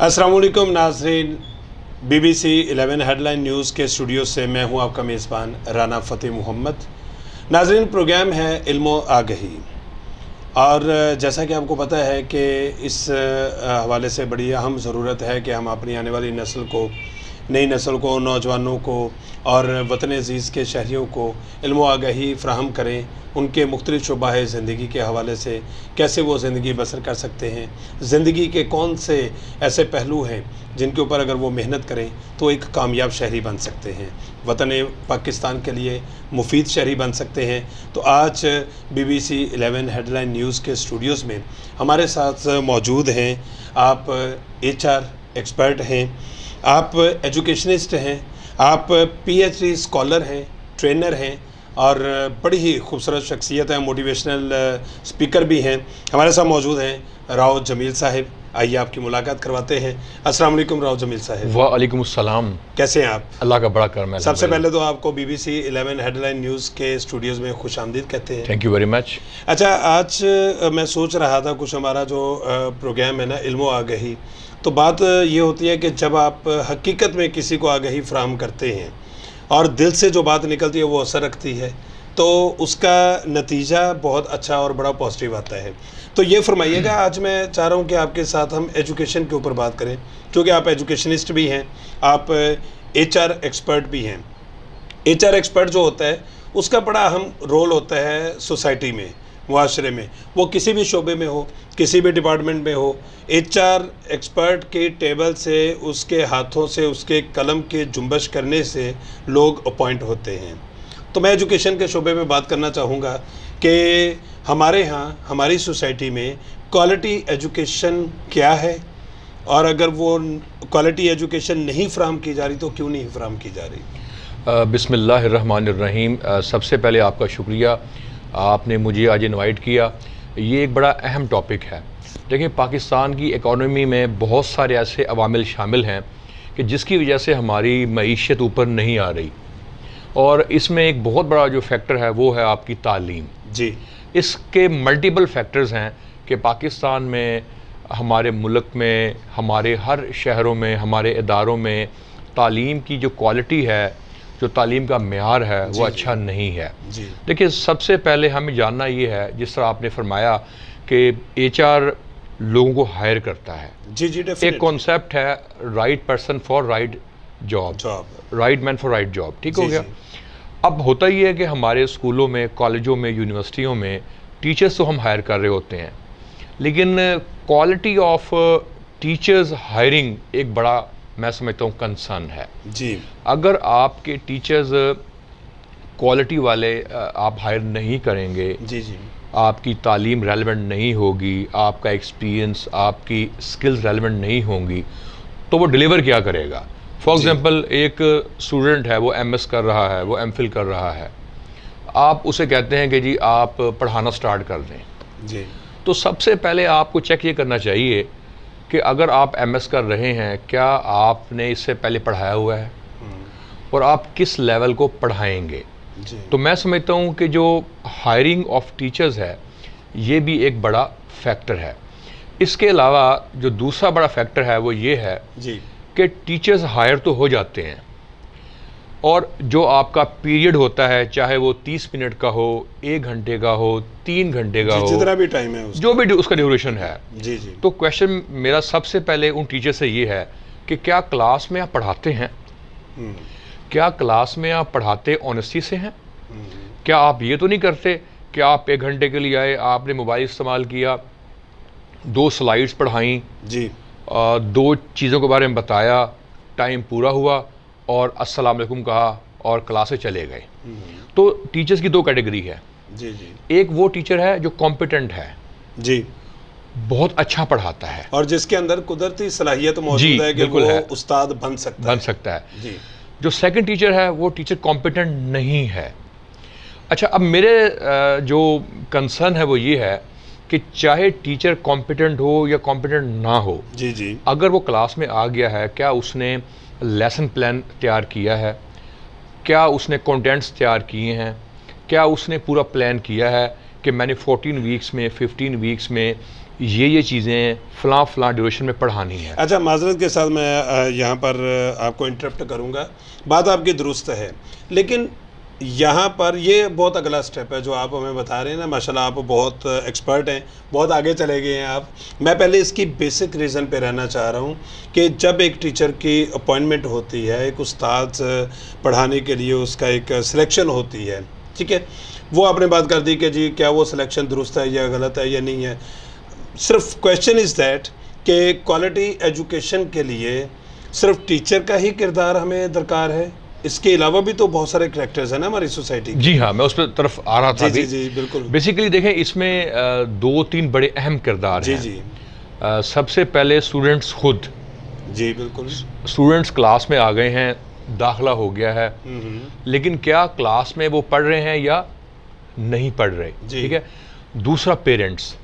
अस्सलाम वालेकुम नाज़रीन, BBC 11 हेडलाइन न्यूज़ के स्टूडियो से मैं हूं आपका मेज़बान राना फ़तेह मोहम्मद। नाज़रीन, प्रोग्राम है इल्मो आगही और जैसा कि आपको पता है कि इस हवाले से बड़ी अहम ज़रूरत है कि हम अपनी आने वाली नस्ल को, नई नस्ल को, नौजवानों को और वतन अज़ीज़ के शहरियों को इल्मो आगही फ़राहम करें। उनके मुख्तलिफ़ शुबाह ज़िंदगी के हवाले से कैसे वो ज़िंदगी बसर कर सकते हैं, ज़िंदगी के कौन से ऐसे पहलू हैं जिनके ऊपर अगर वो मेहनत करें तो एक कामयाब शहरी बन सकते हैं, वतन पाकिस्तान के लिए मुफीद शहरी बन सकते हैं। तो आज BBC 11 हेडलाइन न्यूज़ के स्टूडियोज़ में हमारे साथ मौजूद हैं। आप HR एक्सपर्ट हैं, आप एजुकेशनिस्ट हैं, आप PhD स्कॉलर हैं, ट्रेनर हैं और बड़ी ही खूबसूरत शख्सियत है, मोटिवेशनल स्पीकर भी हैं। हमारे साथ मौजूद हैं राव जमील साहिब। आइए आपकी मुलाकात करवाते हैं। अस्सलाम वालेकुम राव जमील साहिब। वालेकुम अस्सलाम। कैसे हैं आप? अल्लाह का बड़ा करम है। सबसे पहले तो आपको BBC 11 हेडलाइन न्यूज़ के स्टूडियोज़ में खुश आमदीद कहते हैं। Thank you very much. अच्छा, आज मैं सोच रहा था कुछ हमारा जो प्रोग्राम है ना इल्मो आगही, तो बात ये होती है कि जब आप हकीकत में किसी को आगही फ़राहम करते हैं और दिल से जो बात निकलती है वो असर रखती है, तो उसका नतीजा बहुत अच्छा और बड़ा पॉजिटिव आता है। तो ये फरमाइएगा, आज मैं चाह रहा हूँ कि आपके साथ हम एजुकेशन के ऊपर बात करें, क्योंकि आप एजुकेशनिस्ट भी हैं, आप HR एक्सपर्ट भी हैं। HR एक्सपर्ट जो होता है उसका बड़ा अहम रोल होता है सोसाइटी में, मुआशरे में, वो किसी भी शोबे में हो, किसी भी डिपार्टमेंट में हो। HR एक्सपर्ट के टेबल से, उसके हाथों से, उसके कलम के जुम्बश करने से लोग अपॉइंट होते हैं। तो मैं एजुकेशन के शोबे में बात करना चाहूँगा कि हमारे यहाँ, हमारी सोसाइटी में क्वालिटी एजुकेशन क्या है, और अगर वो क्वालिटी एजुकेशन नहीं फ़राहम की जा रही तो क्यों नहीं फ़राहम की जा रही? बिस्मिल्लाहिर्रहमानिर्रहीम। सबसे पहले आपका शुक्रिया, आपने मुझे आज इनवाइट किया। ये एक बड़ा अहम टॉपिक है। देखिए, पाकिस्तान की इकॉनमी में बहुत सारे ऐसे अवामिल शामिल हैं कि जिसकी वजह से हमारी मईशत ऊपर नहीं आ रही, और इसमें एक बहुत बड़ा जो फैक्टर है वो है आपकी तालीम। जी, इसके मल्टीपल फैक्टर्स हैं कि पाकिस्तान में, हमारे मुल्क में, हमारे हर शहरों में, हमारे इदारों में तालीम की जो क्वालिटी है, जो तालीम का मेयार है, वो अच्छा नहीं है। देखिए, सबसे पहले हमें जानना ये है, जिस तरह आपने फरमाया कि HR लोगों को हायर करता है। जी, एक कॉन्सेप्ट है right person for right job, right man for right job. ठीक हो गया। अब होता ही है कि हमारे स्कूलों में, कॉलेजों में, यूनिवर्सिटियों में टीचर्स तो हम हायर कर रहे होते हैं, लेकिन क्वालिटी ऑफ टीचर्स हायरिंग एक बड़ा, मैं समझता हूँ, कंसर्न है। जी, अगर आपके टीचर्स क्वालिटी वाले आप हायर नहीं करेंगे, जी, जी, आपकी तालीम रेलेवेंट नहीं होगी, आपका एक्सपीरियंस, आपकी स्किल्स रेलेवेंट नहीं होंगी, तो वो डिलीवर क्या करेगा? फॉर एग्ज़ाम्पल, एक स्टूडेंट है, वो MS कर रहा है, वो MPhil कर रहा है, आप उसे कहते हैं कि जी आप पढ़ाना स्टार्ट कर दें। जी, तो सबसे पहले आपको चेक ये करना चाहिए कि अगर आप MS कर रहे हैं, क्या आपने इससे पहले पढ़ाया हुआ है और आप किस लेवल को पढ़ाएंगे। तो मैं समझता हूँ कि जो हायरिंग ऑफ टीचर्स है, ये भी एक बड़ा फैक्टर है। इसके अलावा जो दूसरा बड़ा फैक्टर है वो ये है कि टीचर्स हायर तो हो जाते हैं, और जो आपका पीरियड होता है, चाहे वो 30 मिनट का हो, 1 घंटे का हो, 3 घंटे का हो, जितना भी टाइम है जो भी उसका ड्यूरेशन है। जी, जी। तो क्वेश्चन मेरा सबसे पहले उन टीचर से ये है कि क्या क्लास में आप पढ़ाते हैं? क्या क्लास में आप पढ़ाते ऑनेस्टी से हैं? क्या आप ये तो नहीं करते कि आप 1 घंटे के लिए आए, आपने मोबाइल इस्तेमाल किया, 2 स्लाइड्स पढ़ाई जी, 2 चीज़ों के बारे में बताया, टाइम पूरा हुआ और अस्सलाम वालेकुम कहा और क्लास से चले गए। तो टीचर्स की 2 कैटेगरी है। जी, जी। एक वो टीचर है जो कॉम्पिटेंट है जी, बहुत अच्छा पढ़ाता है और जिसके अंदर कुदरती सलाहियत मौजूद है कि वो उस्ताद बन सकता है जी। जो सेकंड टीचर है वो टीचर कॉम्पिटेंट नहीं है। अच्छा, अब मेरे जो कंसर्न है वो ये है कि चाहे टीचर कॉम्पिटेंट हो या कॉम्पिटेंट ना हो, जी जी, अगर वो क्लास में आ गया है, क्या उसने लेसन प्लान तैयार किया है, क्या उसने कंटेंट्स तैयार किए हैं, क्या उसने पूरा प्लान किया है कि मैंने 14 वीक्स में, 15 वीक्स में ये चीज़ें फ़लाँ ड्यूरेशन में पढ़ानी है। अच्छा, माजरत के साथ मैं यहाँ पर आपको इंटरप्ट करूँगा, बात आपकी दुरुस्त है, लेकिन यहाँ पर ये बहुत अगला स्टेप है जो आप हमें बता रहे हैं ना। माशाल्लाह आप बहुत एक्सपर्ट हैं, बहुत आगे चले गए हैं आप। मैं पहले इसकी बेसिक रीज़न पे रहना चाह रहा हूँ कि जब एक टीचर की अपॉइंटमेंट होती है, एक उस्ताद पढ़ाने के लिए उसका एक सिलेक्शन होती है, ठीक है, वो आपने बात कर दी कि जी क्या वो सिलेक्शन दुरुस्त है या गलत है या नहीं है। सिर्फ क्वेश्चन इज़ दैट कि क्वालिटी एजुकेशन के लिए सिर्फ टीचर का ही किरदार हमें दरकार है, इसके अलावा भी तो बहुत सारे करैक्टर्स हैं ना हमारी सोसाइटी के। जी हाँ, मैं उस पर तरफ आ रहा था। जी जी बिल्कुल। बेसिकली देखें, इसमें 2-3 बड़े अहम किरदार जी हैं। जी सबसे पहले स्टूडेंट्स खुद। जी बिल्कुल। स्टूडेंट्स क्लास में आ गए हैं, दाखला हो गया है, लेकिन क्या क्लास में वो पढ़ रहे हैं या नहीं पढ़ रहे, जी। ठीक है। दूसरा पेरेंट्स।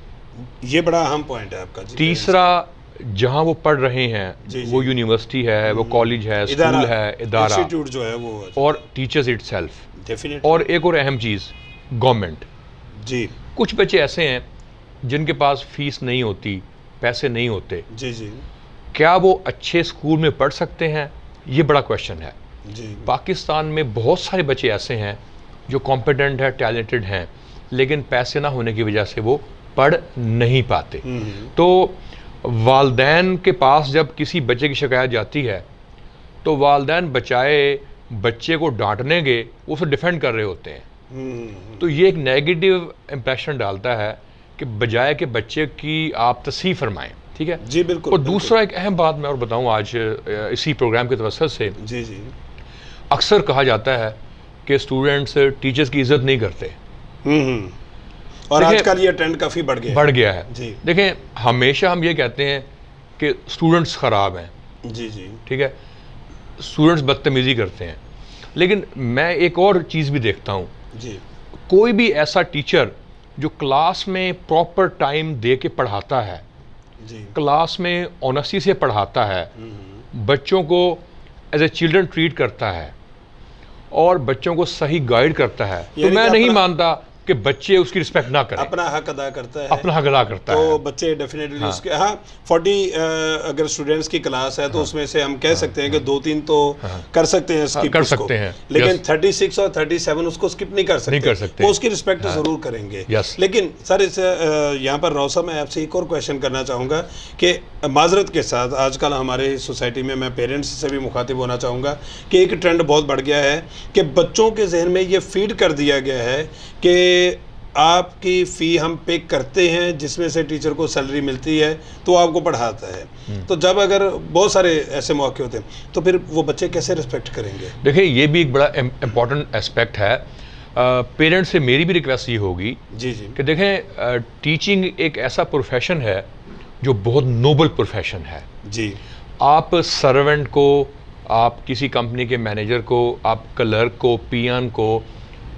ये बड़ा अहम पॉइंट है आपका जी। तीसरा, जहाँ वो पढ़ रहे हैं जी, जी। वो यूनिवर्सिटी है, वो कॉलेज है, स्कूल है, इदारा, इंस्टीट्यूट जो है वो और टीचर्स इटसेल्फ। डेफिनेटली। और एक और अहम चीज़, गवर्नमेंट। जी कुछ बच्चे ऐसे हैं जिनके पास फीस नहीं होती, पैसे नहीं होते, जी जी क्या वो अच्छे स्कूल में पढ़ सकते हैं? ये बड़ा क्वेश्चन है। जी पाकिस्तान में बहुत सारे बच्चे ऐसे हैं जो कॉम्पिटेंट है, टैलेंटेड हैं, लेकिन पैसे ना होने की वजह से वो पढ़ नहीं पाते। तो वालदैन के पास जब किसी बच्चे की शिकायत जाती है तो वालदैन बच्चे को डांटने के उसे डिफेंड कर रहे होते हैं। तो ये एक नेगेटिव इम्प्रेशन डालता है कि बजाय के बच्चे की आप तस्हीह फरमाएं, ठीक है जी बिल्कुल। और दूसरा एक अहम बात मैं और बताऊं आज इसी प्रोग्राम के तवज्जुह से, जी जी अक्सर कहा जाता है कि स्टूडेंट्स टीचर्स की इज्जत नहीं करते। और देखिए, आजकल ये ट्रेंड काफ़ी बढ़ गया है जी। देखें, हमेशा हम ये कहते हैं कि स्टूडेंट्स ख़राब हैं, जी जी ठीक है, स्टूडेंट्स बदतमीज़ी करते हैं, लेकिन मैं एक और चीज़ भी देखता हूँ। जी कोई भी ऐसा टीचर जो क्लास में प्रॉपर टाइम दे के पढ़ाता है, जी क्लास में ऑनेस्टी से पढ़ाता है, बच्चों को एज ए चिल्ड्रन ट्रीट करता है और बच्चों को सही गाइड करता है, तो यानी मैं कि नहीं अपना- मानता कि बच्चे उसकी रिस्पेक्ट ना करें, अपना हक अदा करता है, अपना हक अदा करता तो है। बच्चे डेफिनेटली उसके 40 अगर स्टूडेंट्स की क्लास है तो उसमें से हम कह सकते हैं कि 2-3 तो कर सकते हैं skip कर उसको। सकते हैं, लेकिन yes। 36 और 37 उसको स्किप नहीं कर सकते, वो उसकी रिस्पेक्ट जरूर करेंगे। yes। लेकिन सर इस यहाँ पर रौसा मैं आपसे एक और क्वेश्चन करना चाहूँगा कि माजरत के साथ आजकल हमारे सोसाइटी में मैं पेरेंट्स से भी मुखातिब होना चाहूँगा कि एक ट्रेंड बहुत बढ़ गया है कि बच्चों के जहन में ये फीड कर दिया गया है कि आपकी फ़ी हम पे करते हैं, जिसमें से टीचर को सैलरी मिलती है तो आपको पढ़ाता है। तो जब अगर बहुत सारे ऐसे मौके होते हैं तो फिर वो बच्चे कैसे रिस्पेक्ट करेंगे? देखिए, ये भी एक बड़ा इम्पॉर्टेंट एस्पेक्ट है। पेरेंट्स से मेरी भी रिक्वेस्ट ये होगी जी जी कि देखें, टीचिंग एक ऐसा प्रोफेशन है जो बहुत नोबल प्रोफेशन है। जी आप सर्वेंट को, आप किसी कंपनी के मैनेजर को, आप क्लर्क को, पियन को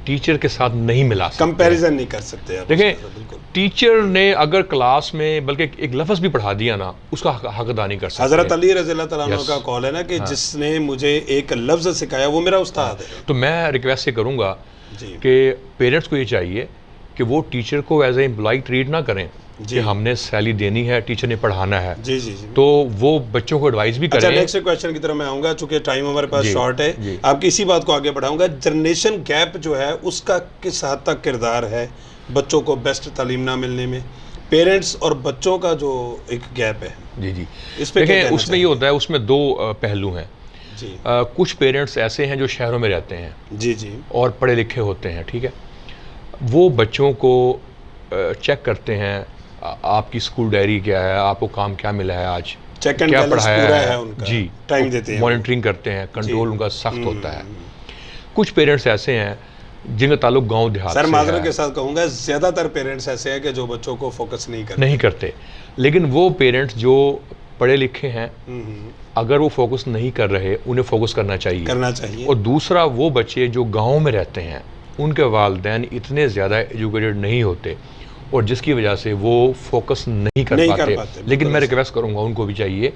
टीचर के साथ नहीं मिला सकते, कंपैरिजन नहीं कर सकते आप। देखें, बिल्कुल। टीचर ने अगर क्लास में बल्कि एक लफ्ज़ भी पढ़ा दिया ना, उसका हक अदा नहीं कर सकते। हज़रत अली रज़ियल्लाहु तआला अन्हु Yes। का कॉल है ना कि जिसने मुझे एक लफ्ज़ सिखाया वो मेरा उस्ताद है। तो मैं रिक्वेस्ट ये करूँगा जी कि पेरेंट्स को ये चाहिए कि वो टीचर को एज ए एम्प्लॉय ट्रीट ना करें कि हमने सैलरी देनी है, टीचर ने पढ़ाना है, जी जी जी तो वो बच्चों को एडवाइस भी अच्छा, करें। नेक्स्ट क्वेश्चन की तरफ मैं आऊँगा, चूंकि टाइम हमारे पास जी, शॉर्ट है, जी। आपकी इसी बात को आगे बढ़ाऊंगा। जनरेशन गैप जो है उसका किस हद तक किरदार है बच्चों को बेस्ट तालीम ना मिलने में? पेरेंट्स और बच्चों का जो एक गैप है, जी जी इस पे क्या देखें, कहना उसमें ये होता है, उसमें दो पहलू हैं। जी कुछ पेरेंट्स ऐसे हैं जो शहरों में रहते हैं जी जी और पढ़े लिखे होते हैं, ठीक है, वो बच्चों को चेक करते हैं, आपकी स्कूल डायरी क्या है, आपको काम क्या मिला है आज, चेक एंड क्या बैलेंस पढ़ाया पूरा है उनका, जी, टाइम देते हैं, मॉनिटरिंग करते हैं, कंट्रोल उनका सख्त होता है। कुछ पेरेंट्स ऐसे हैं जिनका ताल्लुक गांव देहात सर से माजरत है, के साथ कहूँगा ज़्यादातर पेरेंट्स ऐसे हैं कि जो बच्चों को फोकस नहीं करते, लेकिन वो पेरेंट्स जो पढ़े लिखे हैं, अगर वो फोकस नहीं कर रहे, उन्हें फोकस करना चाहिए। और दूसरा, वो बच्चे जो गाँव में रहते हैं उनके वालिदैन इतने ज़्यादा एजुकेटेड नहीं होते और जिसकी वजह से वो फोकस नहीं कर पाते। लेकिन मैं रिक्वेस्ट करूँगा, उनको भी चाहिए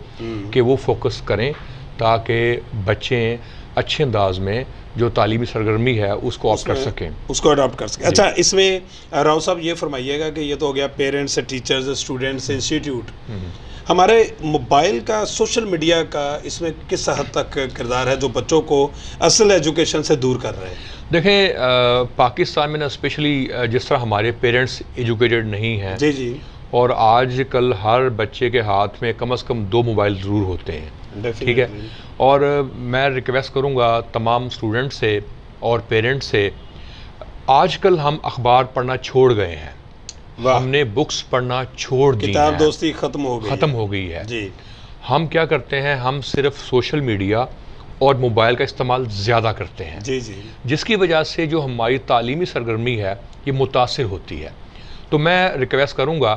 कि वो फोकस करें ताकि बच्चे अच्छे अंदाज में जो तालीमी सरगर्मी है उसको ऑप्ट कर सकें, उसको अडॉप्ट कर सकें। अच्छा, इसमें राव साहब ये फरमाइएगा कि ये तो हो गया पेरेंट्स, टीचर्स, स्टूडेंट्स, इंस्टीट्यूट। हमारे मोबाइल का, सोशल मीडिया का इसमें किस हद तक किरदार है जो बच्चों को असल एजुकेशन से दूर कर रहे हैं? देखें, पाकिस्तान में ना स्पेशली जिस तरह हमारे पेरेंट्स एजुकेटेड नहीं हैं, जी जी, और आजकल हर बच्चे के हाथ में कम से कम 2 मोबाइल ज़रूर होते हैं, ठीक है। और मैं रिक्वेस्ट करूंगा तमाम स्टूडेंट से और पेरेंट्स से, आजकल हम अखबार पढ़ना छोड़ गए हैं, हमने बुक्स पढ़ना छोड़ दी, किताब दोस्ती ख़त्म हो गई है जी। हम क्या करते हैं, हम सिर्फ सोशल मीडिया और मोबाइल का इस्तेमाल ज़्यादा करते हैं जी जी, जिसकी वजह से जो हमारी तालीमी सरगर्मी है ये मुतासिर होती है। तो मैं रिक्वेस्ट करूंगा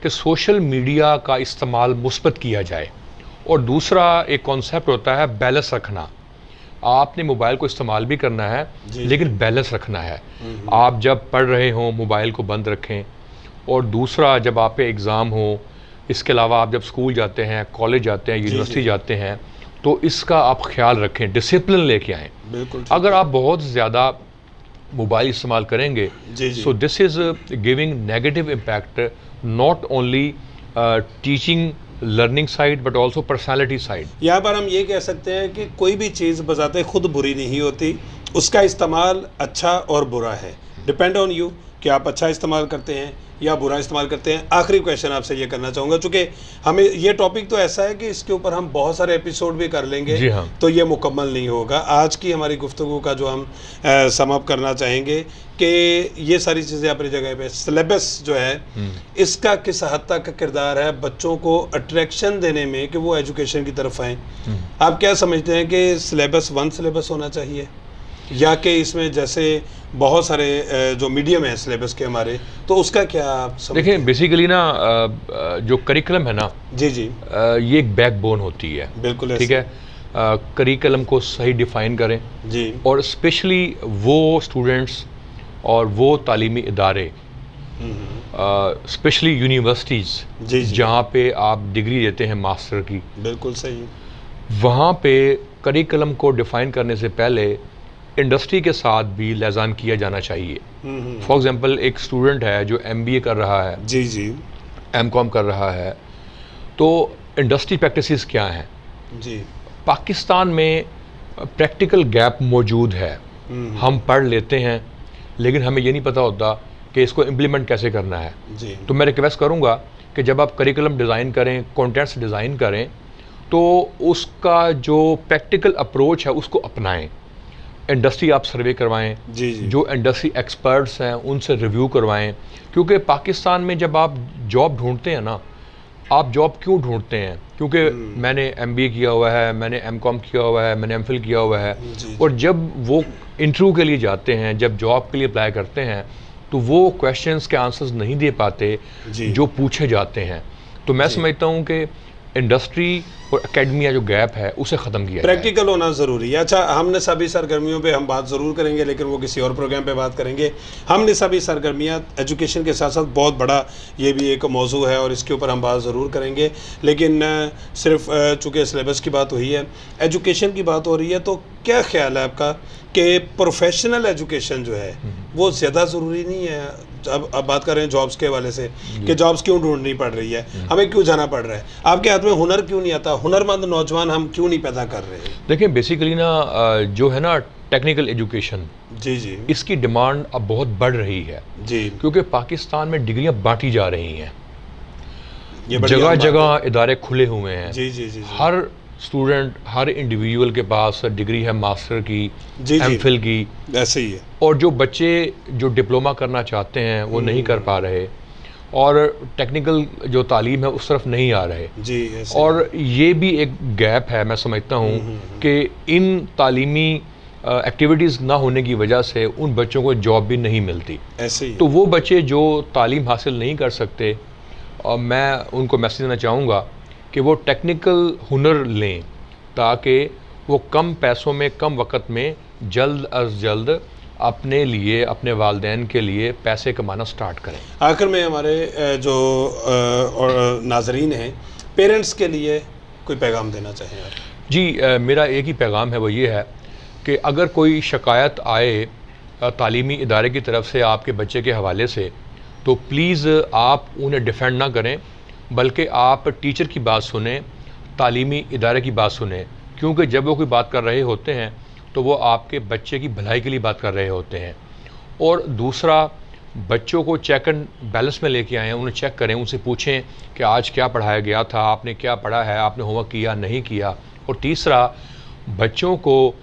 कि सोशल मीडिया का इस्तेमाल मुस्बत किया जाए। और दूसरा एक कॉन्सेप्ट होता है बैलेंस रखना। आपने मोबाइल को इस्तेमाल भी करना है लेकिन बैलेंस रखना है। आप जब पढ़ रहे हों मोबाइल को बंद रखें, और दूसरा जब आप पे एग्ज़ाम हो, इसके अलावा आप जब स्कूल जाते हैं, कॉलेज जाते हैं, यूनिवर्सिटी जाते हैं, तो इसका आप ख्याल रखें, डिसिप्लिन लेके आएँ। बिल्कुल, अगर आप बहुत ज़्यादा मोबाइल इस्तेमाल करेंगे so this is giving negative impact not only teaching learning side but also personality side. यहाँ पर हम ये कह सकते हैं कि कोई भी चीज़ बजाते खुद बुरी नहीं होती, उसका इस्तेमाल अच्छा और बुरा है, डिपेंड ऑन यू कि आप अच्छा इस्तेमाल करते हैं या बुरा इस्तेमाल करते हैं। आखिरी क्वेश्चन आपसे ये करना चाहूँगा, चूँकि हमें ये टॉपिक तो ऐसा है कि इसके ऊपर हम बहुत सारे एपिसोड भी कर लेंगे, जी हाँ, तो ये मुकम्मल नहीं होगा। आज की हमारी गुफ्तगू का जो हम सम अप करना चाहेंगे कि ये सारी चीज़ें अपनी जगह पे, सिलेबस जो है इसका किस हद तक किरदार है बच्चों को अट्रैक्शन देने में कि वो एजुकेशन की तरफ आएँ। आप क्या समझते हैं कि सिलेबस वन सिलेबस होना चाहिए, या कि इसमें जैसे बहुत सारे जो मीडियम है सिलेबस के हमारे, तो उसका क्या आप समझते हैं? देखें, बेसिकली ना जो करिकुलम है ना जी जी, ये एक बैकबोन होती है, बिल्कुल ठीक है। करिकुलम को सही डिफ़ाइन करें जी, और स्पेशली वो स्टूडेंट्स और वो तालीमी इदारे, स्पेशली यूनिवर्सिटीज़ जी जी, जहाँ पे आप डिग्री देते हैं मास्टर की, बिल्कुल सही, वहाँ पे करिकुलम को डिफ़ाइन करने से पहले इंडस्ट्री के साथ भी लिज़ान किया जाना चाहिए। फॉर एग्जांपल, एक स्टूडेंट है जो MBA कर रहा है, जी जी, MCOM कर रहा है, तो इंडस्ट्री प्रैक्टिसेस क्या हैं? जी, पाकिस्तान में प्रैक्टिकल गैप मौजूद है। हम पढ़ लेते हैं लेकिन हमें ये नहीं पता होता कि इसको इम्प्लीमेंट कैसे करना है जी। तो मैं रिक्वेस्ट करूँगा कि जब आप करिकुलम डिज़ाइन करें, कंटेंट्स डिज़ाइन करें, तो उसका जो प्रैक्टिकल अप्रोच है उसको अपनाएं। इंडस्ट्री आप सर्वे करवाएं, जी जी, जो इंडस्ट्री एक्सपर्ट्स हैं उनसे रिव्यू करवाएं, क्योंकि पाकिस्तान में जब आप जॉब ढूंढते हैं ना, आप जॉब क्यों ढूंढते हैं? क्योंकि मैंने MBA किया हुआ है, मैंने MCOM किया हुआ है, मैंने MPhil किया हुआ है, और जब वो इंटरव्यू के लिए जाते हैं, जब जॉब के लिए अप्लाई करते हैं, तो वो क्वेश्चंस के आंसर्स नहीं दे पाते जो पूछे जाते हैं। तो मैं समझता हूँ कि इंडस्ट्री और एकेडमिया जो गैप है उसे ख़त्म किया, प्रैक्टिकल होना ज़रूरी है। अच्छा, हम निसाबी सरगर्मियों पे हम बात ज़रूर करेंगे, लेकिन वो किसी और प्रोग्राम पे बात करेंगे। हम निसाबी सरगर्मियाँ एजुकेशन के साथ साथ बहुत बड़ा ये भी एक मौजू है और इसके ऊपर हम बात ज़रूर करेंगे, लेकिन सिर्फ चूँकि सिलेबस की बात हुई है, एजुकेशन की बात हो रही है, तो क्या ख्याल है आपका कि प्रोफेशनल एजुकेशन जो है वो ज़्यादा ज़रूरी नहीं है? अब बात कर रहे हैं जॉब्स के हवाले से कि जॉब्स क्यों ढूंढनी पड़ रही है, हमें क्यों जाना पड़ रहा है, आपके हाथ में हुनर क्यों नहीं आता, हुनरमंद नौजवान हम क्यों नहीं पैदा कर रहे हैं? देखिए, बेसिकली ना जो है ना टेक्निकल एजुकेशन, जी जी, इसकी डिमांड अब बहुत बढ़ रही है जी, क्योंकि पाकिस्तान में डिग्रियां बांटी जा रही हैं, ये जगह जगह इदारे खुले हुए हैं। जी जी जी, हर स्टूडेंट, हर इंडिविजुअल के पास डिग्री है मास्टर की, जी, MPhil की, ऐसे ही है। और जो बच्चे जो डिप्लोमा करना चाहते हैं वो नहीं कर पा रहे और टेक्निकल जो तालीम है उस तरफ नहीं आ रहे जी, ऐसे और ये भी एक गैप है। मैं समझता हूँ कि इन तालीमी एक्टिविटीज़ ना होने की वजह से उन बच्चों को जॉब भी नहीं मिलती। ऐसे ही तो वो बच्चे जो तालीम हासिल नहीं कर सकते, और मैं उनको मैसेज देना चाहूँगा कि वो टेक्निकल हुनर लें ताकि वो कम पैसों में, कम वक्त में जल्द अज जल्द अपने लिए, अपने वालिदैन के लिए पैसे कमाना स्टार्ट करें। आखिर में हमारे जो नाजरीन हैं, पेरेंट्स के लिए कोई पैगाम देना चाहें आप? जी, मेरा एक ही पैगाम है, वो ये है कि अगर कोई शिकायत आए तालीमी इदारे की तरफ से आपके बच्चे के हवाले से, तो प्लीज़ आप उन्हें डिफेंड ना करें, बल्कि आप टीचर की बात सुने, तालीमी इदारे की बात सुने, क्योंकि जब वो कोई बात कर रहे होते हैं तो वो आपके बच्चे की भलाई के लिए बात कर रहे होते हैं। और दूसरा, बच्चों को चेक एंड बैलेंस में लेके आएँ, उन्हें चेक करें, उनसे पूछें कि आज क्या पढ़ाया गया था, आपने क्या पढ़ा है, आपने होमवर्क किया नहीं किया। और तीसरा, बच्चों को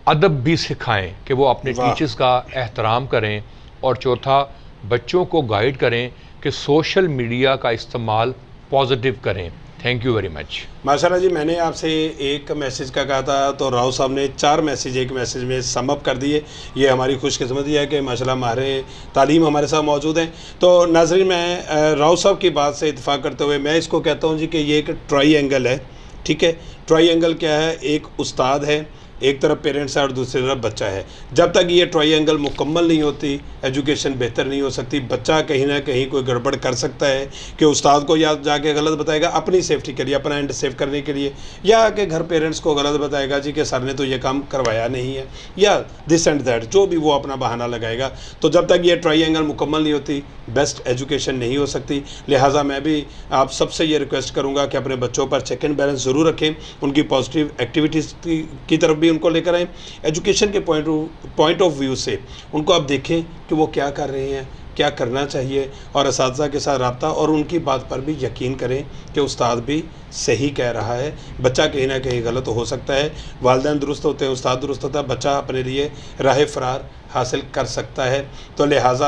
अदब भी सिखाएं कि वो अपने टीचर्स का एहतराम करें। और चौथा, बच्चों को गाइड करें कि सोशल मीडिया का इस्तेमाल पॉजिटिव करें। Thank you very much. माशाल्लाह जी, मैंने आपसे एक मैसेज का कहा था, तो राव साहब ने 4 मैसेज एक मैसेज में सम अप कर दिए। ये हमारी खुशकिस्मती है कि माशाल्लाह हमारे तालीम हमारे साथ मौजूद हैं। तो नाज़रीन, मैं राव साहब की बात से इत्तेफाक करते हुए मैं इसको कहता हूँ जी कि ये एक ट्रायंगल है। ठीक है, ट्रायंगल क्या है? एक उस्ताद है, एक तरफ पेरेंट्स है और दूसरी तरफ बच्चा है। जब तक ये ट्रायंगल मुकम्मल नहीं होती, एजुकेशन बेहतर नहीं हो सकती। बच्चा कहीं ना कहीं कोई गड़बड़ कर सकता है कि उस्ताद को या जाके गलत बताएगा अपनी सेफ्टी के लिए, अपना एंड सेफ करने के लिए, या कि घर पेरेंट्स को गलत बताएगा जी कि सर ने तो ये काम करवाया नहीं है, या दिस एंड दैट, जो भी वो अपना बहाना लगाएगा। तो जब तक ये ट्रायंगल मुकम्मल नहीं होती, बेस्ट एजुकेशन नहीं हो सकती। लिहाजा मैं भी आप सबसे ये रिक्वेस्ट करूँगा कि अपने बच्चों पर चेक एंड बैलेंस ज़रूर रखें, उनकी पॉजिटिव एक्टिविटीज़ की तरफ भी उनको लेकर आएँ। एजुकेशन के पॉइंट ऑफ व्यू से उनको आप देखें कि वो क्या कर रहे हैं, क्या करना चाहिए, और असातिज़ा के साथ रब्ता और उनकी बात पर भी यकीन करें कि उस्ताद भी सही कह रहा है। बच्चा कहीं ना कहीं गलत हो सकता है, वालिदैन दुरुस्त होते हैं, उस्ताद दुरुस्त होता है, बच्चा अपने लिए राह फरार हासिल कर सकता है। तो लिहाजा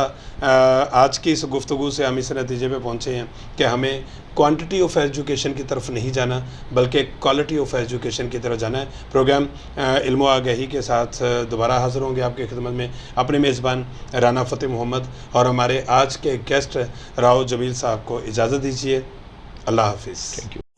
आज की इस गुफ्तगू से हम इस नतीजे पे पहुँचे हैं कि हमें क्वांटिटी ऑफ एजुकेशन की तरफ नहीं जाना, बल्कि क्वालिटी ऑफ एजुकेशन की तरफ जाना है। प्रोग्राम इल्म आगाही के साथ दोबारा हाज़िर होंगे आपकी खिदमत में अपने मेज़बान राना फ़तेह मोहम्मद, और हमारे आज के गेस्ट राव जमील साहब को इजाज़त दीजिए। अल्लाह हाफिज़। Thank you.